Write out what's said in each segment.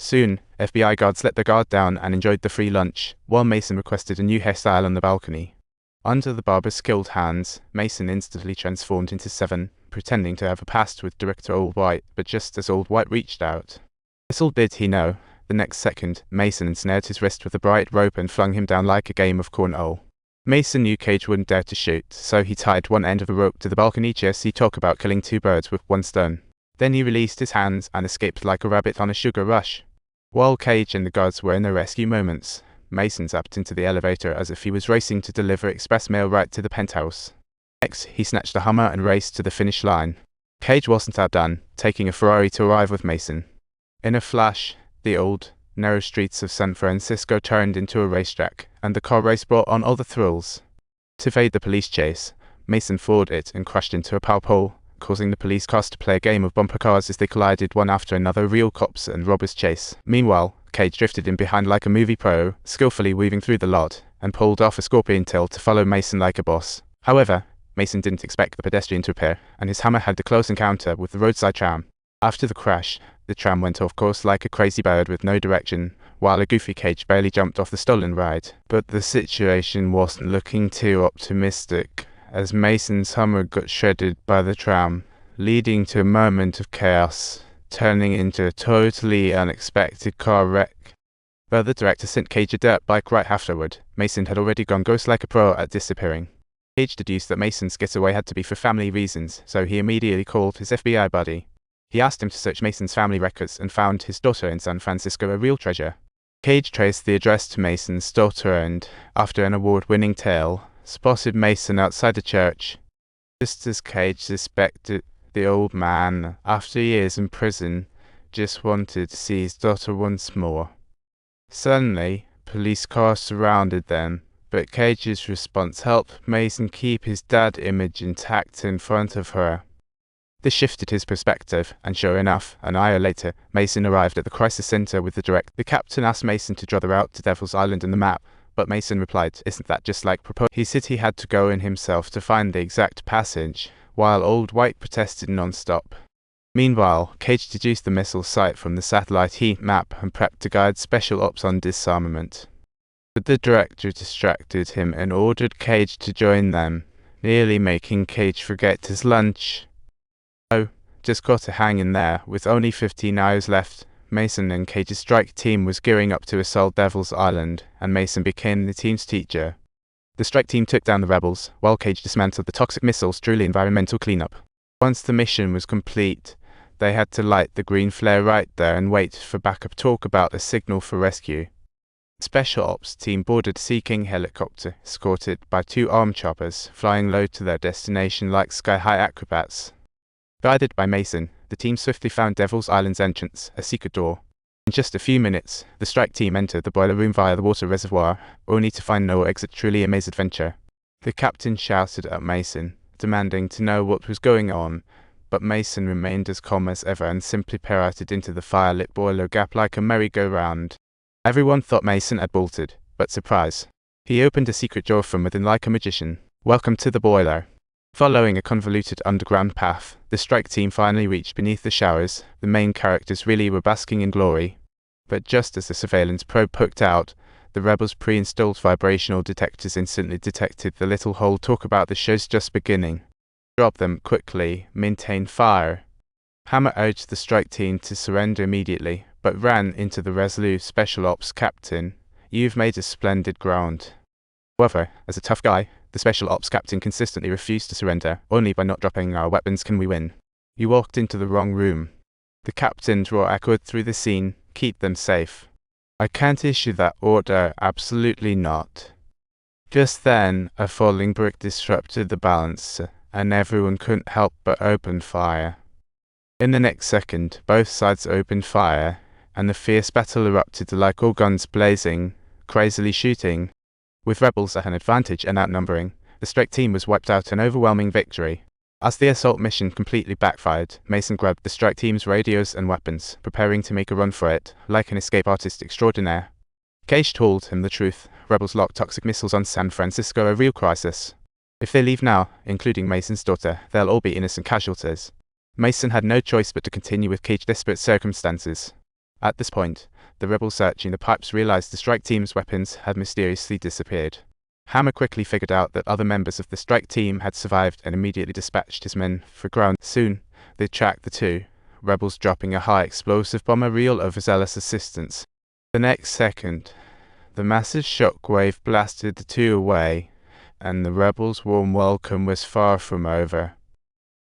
Soon, FBI guards let their guard down and enjoyed the free lunch, while Mason requested a new hairstyle on the balcony. Under the barber's skilled hands, Mason instantly transformed into Seven, pretending to have a past with Director Old White, but just as Old White reached out. Little did he know, the next second, Mason ensnared his wrist with a bright rope and flung him down like a game of cornhole. Mason knew Cage wouldn't dare to shoot, so he tied one end of the rope to the balcony chair. He talked about killing two birds with one stone. Then he released his hands and escaped like a rabbit on a sugar rush. While Cage and the guards were in their rescue moments, Mason zapped into the elevator as if he was racing to deliver express mail right to the penthouse. Next, he snatched a Hummer and raced to the finish line. Cage wasn't outdone, taking a Ferrari to arrive with Mason. In a flash, the old, narrow streets of San Francisco turned into a racetrack, and the car race brought on all the thrills. To evade the police chase, Mason floored it and crashed into a power pole, causing the police cars to play a game of bumper cars as they collided one after another. Real cops and robbers chase. Meanwhile, Cage drifted in behind like a movie pro, skillfully weaving through the lot, and pulled off a scorpion tail to follow Mason like a boss. However, Mason didn't expect the pedestrian to appear, and his Hammer had a close encounter with the roadside tram. After the crash, the tram went off course like a crazy bird with no direction, while a goofy Cage barely jumped off the stolen ride. But the situation wasn't looking too optimistic, as Mason's Hummer got shredded by the tram, leading to a moment of chaos, turning into a totally unexpected car wreck. But the director sent Cage a dirt bike right afterward. Mason had already gone ghost like a pro at disappearing. Cage deduced that Mason's getaway had to be for family reasons, so he immediately called his FBI buddy. He asked him to search Mason's family records and found his daughter in San Francisco a real treasure. Cage traced the address to Mason's daughter and, after an award-winning tale, spotted Mason outside a church. Just as Cage suspected, the old man, after years in prison, just wanted to see his daughter once more. Suddenly, police cars surrounded them, but Cage's response helped Mason keep his dad image intact in front of her. This shifted his perspective, and sure enough, an hour later, Mason arrived at the crisis center with the director. The captain asked Mason to draw the route to Devil's Island on the map, but Mason replied, "Isn't that just like proposal?" He said he had to go in himself to find the exact passage, while Old White protested non-stop. Meanwhile, Cage deduced the missile site from the satellite heat map and prepped to guide special ops on disarmament. But the director distracted him and ordered Cage to join them, nearly making Cage forget his lunch. Oh, just got to hang in there. With only 15 hours left, Mason and Cage's strike team was gearing up to assault Devil's Island, and Mason became the team's teacher. The strike team took down the rebels, while Cage dismantled the toxic missiles. Truly environmental cleanup. Once the mission was complete, they had to light the green flare right there and wait for backup. Talk about a signal for rescue. The Special Ops team boarded a Sea King helicopter, escorted by 2 armed choppers, flying low to their destination like sky-high acrobats. Guided by Mason, the team swiftly found Devil's Island's entrance, a secret door. In just a few minutes, the strike team entered the boiler room via the water reservoir, only to find no exit. Truly a maze adventure. The captain shouted at Mason, demanding to know what was going on, but Mason remained as calm as ever and simply pirouetted into the fire-lit boiler gap like a merry-go-round. Everyone thought Mason had bolted, but surprise. He opened a secret door from within like a magician. Welcome to the boiler. Following a convoluted underground path, the strike team finally reached beneath the showers. The main characters really were basking in glory. But just as the surveillance probe poked out, the rebels' pre-installed vibrational detectors instantly detected the little hole. Talk about the show's just beginning. Drop them quickly, maintain fire. Hammer urged the strike team to surrender immediately, but ran into the resolute Special Ops captain. You've made a splendid ground. However, as a tough guy, the Special Ops captain consistently refused to surrender. Only by not dropping our weapons can we win. You walked into the wrong room. The captain's roar echoed through the scene. Keep them safe. I can't issue that order, absolutely not. Just then, a falling brick disrupted the balance, and everyone couldn't help but open fire. In the next second, both sides opened fire, and the fierce battle erupted like all guns blazing, crazily shooting. With rebels at an advantage and outnumbering, the strike team was wiped out, an overwhelming victory. As the assault mission completely backfired, Mason grabbed the strike team's radios and weapons, preparing to make a run for it, like an escape artist extraordinaire. Cage told him the truth. Rebels locked toxic missiles on San Francisco, a real crisis. If they leave now, including Mason's daughter, they'll all be innocent casualties. Mason had no choice but to continue with Cage's desperate circumstances. At this point, the rebels searching the pipes realized the strike team's weapons had mysteriously disappeared. Hammer quickly figured out that other members of the strike team had survived and immediately dispatched his men for ground. Soon, they tracked the two rebels dropping a high-explosive bomb, a real overzealous assistance. The next second, the massive shockwave blasted the two away, and the rebels' warm welcome was far from over.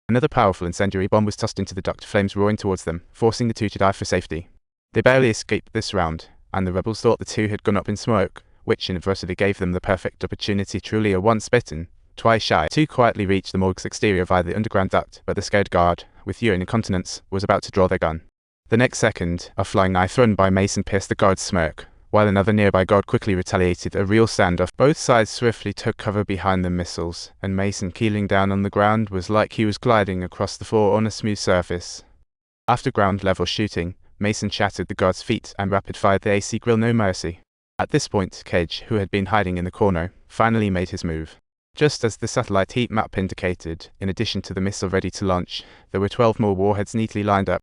Another powerful incendiary bomb was tossed into the duct, flames roaring towards them, forcing the two to dive for safety. They barely escaped this round, and the rebels thought the two had gone up in smoke, which inadvertently gave them the perfect opportunity. Truly a once bitten, twice shy. The two quietly reached the morgue's exterior via the underground duct, but the scared guard, with urine incontinence, was about to draw their gun. The next second, a flying knife thrown by Mason pierced the guard's smirk, while another nearby guard quickly retaliated. A real standoff. Both sides swiftly took cover behind the missiles, and Mason, keeling down on the ground, was like he was gliding across the floor on a smooth surface. After ground-level shooting, Mason shattered the guard's feet and rapid-fired the AC grill, no mercy. At this point, Cage, who had been hiding in the corner, finally made his move. Just as the satellite heat map indicated, in addition to the missile ready to launch, there were 12 more warheads neatly lined up.